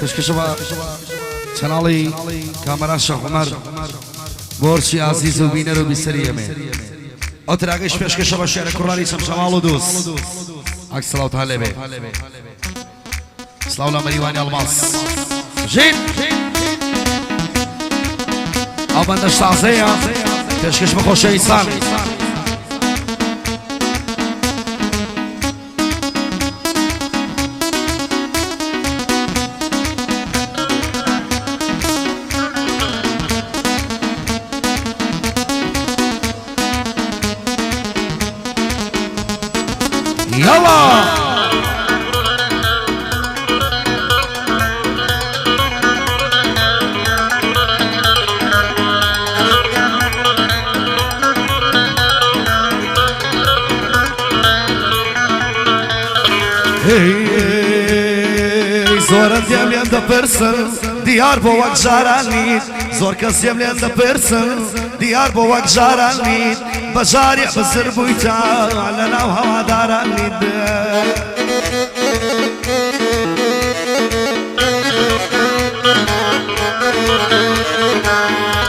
كشكشبا چنالی کامرا شیخ عمر بورچی عزیز و بینر و بیسریه می اتراقش پیشکشبا شعر قرآنی سم شمال و دوست عکس صلاة تعالی به صلاة الله مریوانی الماس جین آبندش تعزیه پیشکشبا خوش ایسان يلا زور ديم لين دا برسن ديار بوك جاراني زور كسيم لين دا برسن ديار بوك جاراني بجاري بزر بويتا على ناو هوا داراني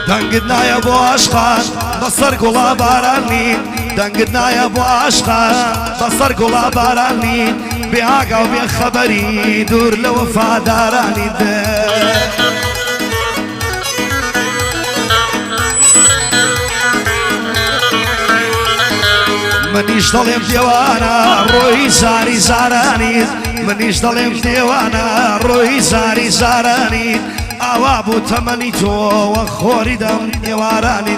دنقدنا يا ابو عشقان بصر قولا باراني دنقدنا يا ابو عشقان بصر قولا باراني بهاقا وبخبري دور لوفا داراني منيش ظلم ديوانا روي زاري زاراني منيش ظلم ديوانا روي زاري زاراني اوابو تمني تو وخوري دم ديواراني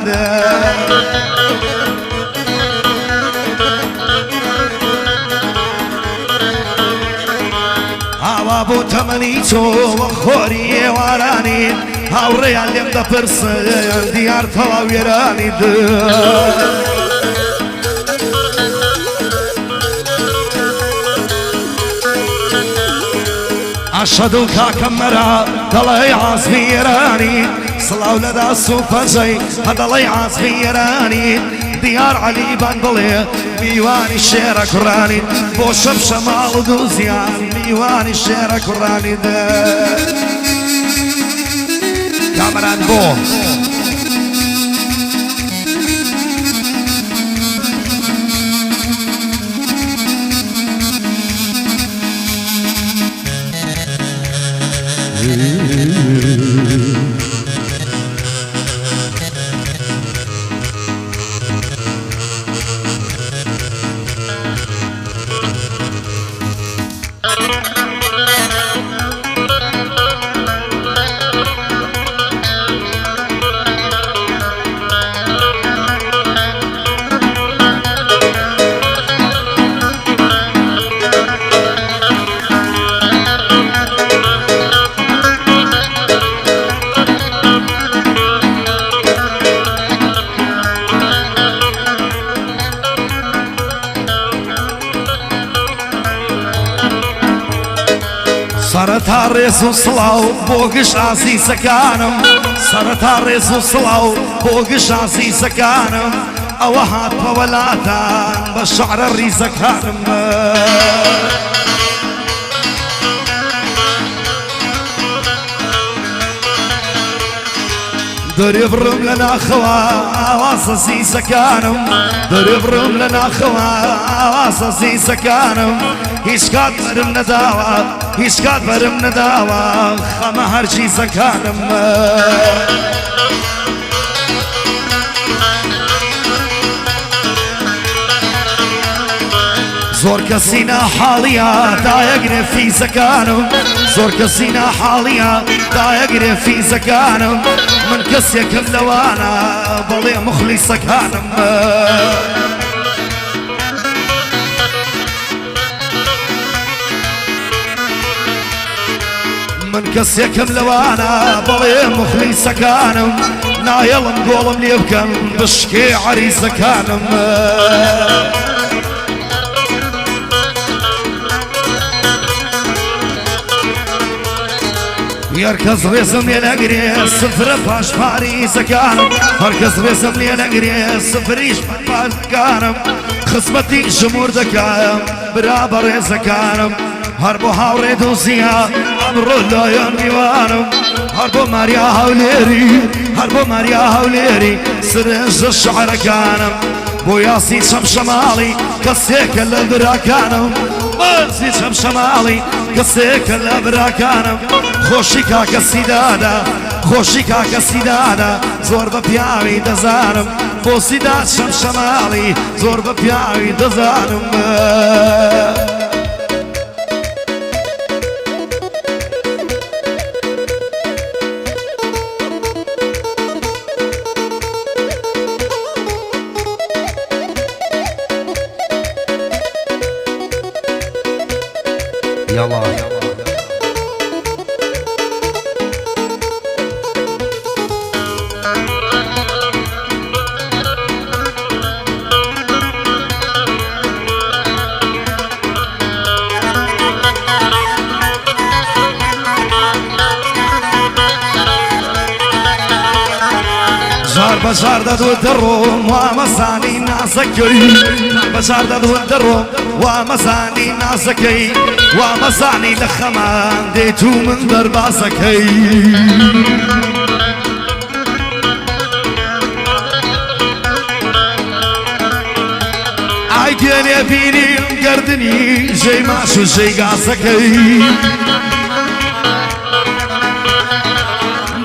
اوابو تمني تو وخوري واراني هاوري علم دا برس ديار طلاويراني أشهدو كاكمرا دلي عصفيراني صلاو لدى السوفزي هدلي عصفيراني ديار علي بندلي ميواني الشيرة كراني بوشم شمال دوزيان ميواني الشيرة كراني كامران بو سرتا ريزو صلاو بوقش عزيز كانم سرتا ريزو صلاو بوقش عزيز كانم اوهات بولاتان بشعر الريزة كانم درب رم لنا خوا آواز عزيز كانم درب رم لنا خوا آواز عزيز كانم هیچ کات برم نداوا هیچ کات برم نداوا خما هر چیز کانم زور کسینا حالیا دایگره فی زکانم زور کسینا حالیا دایگره فی زکانم من کسی کم لوانا بلی مخلص کانم من كسيكم لوانا بلي مخلص كانم نايل نقولم ليبكم بشكي عريس كانم يركز رسم ينقري صفر باش باريس كانم يركز رسم ينقري صفريش باش كانم خصمتي جمهور دكايم برابر كانم هەر بۆ هاوڕێ دۆزیە ئەمڕۆ لایەن میوانم هەر بۆ ماریا هەولێری هەر بۆ ماریا هەولێری سرنجە شعرەکانم بۆ یاسی شەمشەماڵی کەسێکە لە براکانم باسی شەمشەماڵی کەسێکە لە براکانم خۆشی کاکە سیدادا خۆشی کاکە سیدادا زۆر بە پیاوی دەزانم بۆ سیداد شەمشەماڵی زۆر بە پیاوی دەزانم يلا زار بزار دەدوت دەڕۆم وامەزانی نازەکەی بەزار دەدوت دەڕۆم وامەزانی نازەکەی وامەزانی لە خەمان دێت و من دەربازەکەی ئای دێنێ بینیم گەردنی ژەی ماش و ژەی گازەکەی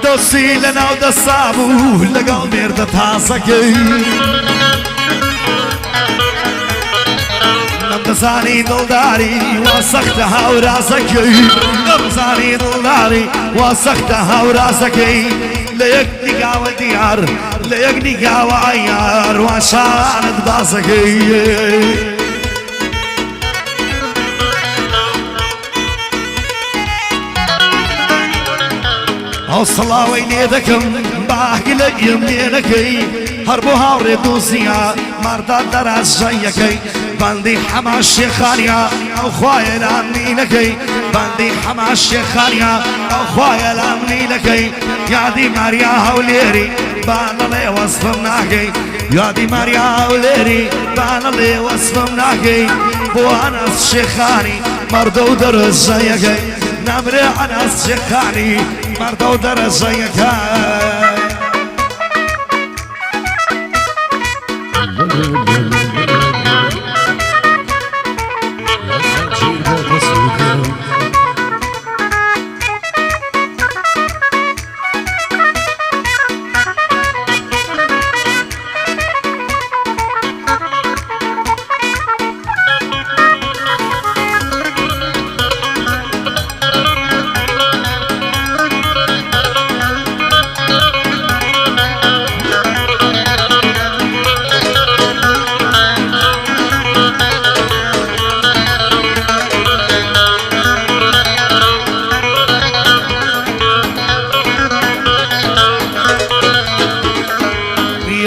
دۆستی لە ناو دەستا بوو لەگەڵ مێردە تازەکەی نەمدەزانی دڵداری وا سەختە هاورازەکەی نەمدەزانی دڵداری وا سەختە هاورازەکەی لە یەک نیگاوە دیار لە یەک نیگاوە عەیار وا شانت بازەکەی ئەو سڵاوەی لێ دەکەم باگی لە ئێم لێ نەکەی هەر بۆ هاوڕێ دۆزیە ماردا دەراژەیەکەی بەندی حەما شێخانیا ئەو خوایە لامنینەکەی بەندی حەما شێخانیا ئەو خوایە لامنینەکەی یادی ماریا هەولێری بانەڵێ وەسفم ناکەی یادی ماریا هەولێری بانەڵێ وەسفم ناکەی بۆ ئەنەس شێخانی مەردە و دەرەژەیەکەی نامرێ ئەنەس شێخانی مەردە و دەرەژەیەکەی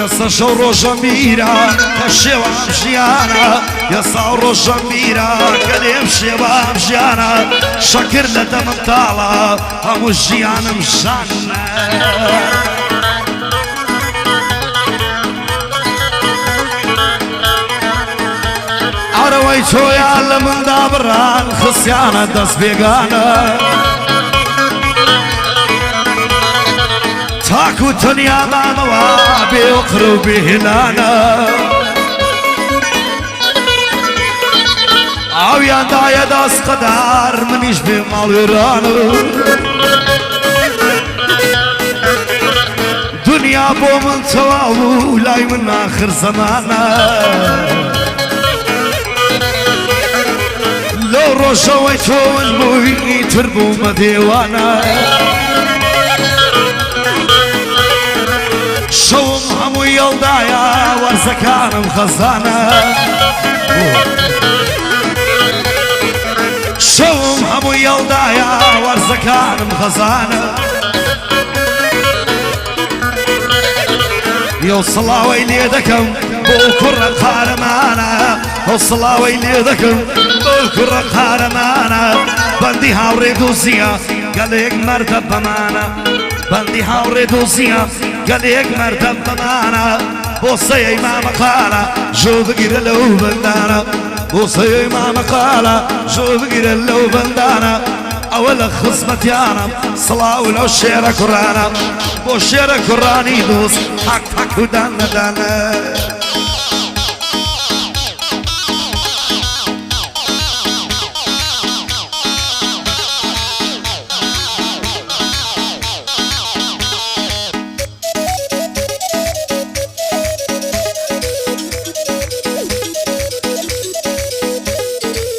یەسا شەو ڕۆژە میرە کە شێوام ژیانە یەسا ڕۆژە میرە کە لێم شێوام ژیانە شەکر لە دەمم تاڵە هەموو ژیانم ژانە ئەرەوەی تۆیان لە مندا بڕان خسیانە دەست بێگانە تاکو تەنیا مامەوە بێوقڕ و بێهێنانە ئاویاندایە دەستقەدار منیش بێ ماڵوێرانە دنیا بۆ من تەواو و لای من ئاخر زەمانە لەو ڕۆژەوەی تۆ من بووی تر بوومە دێوانە شەوم هەموو یەڵدایە وەرزەکانم خەزانە شەوم هەموو یەڵدایە وەرزەکانم خەزانە یەو سڵاوەی لێ دەکەم بۆ کوڕە قارەمانە ئەو سڵاوەی لێ دەکەم بۆ کوڕە قارەمانە بەندی هاوڕێ دۆزیە گەلێک مەردە بەمانە بەندی هاوڕێ دۆزیە گەلێک مەردە بەمانە بۆ سەیەی مامەقالە ژۆ بگیرە لەو بەندانە وصي ما مقالة شوف قيل لو بندانا أول خصمتيانا صلاة ولو الشيرة كرانا والشيرة كراني دوس حق حق ودانا دانا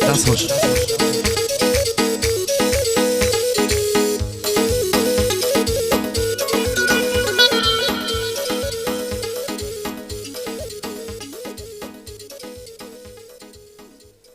Das war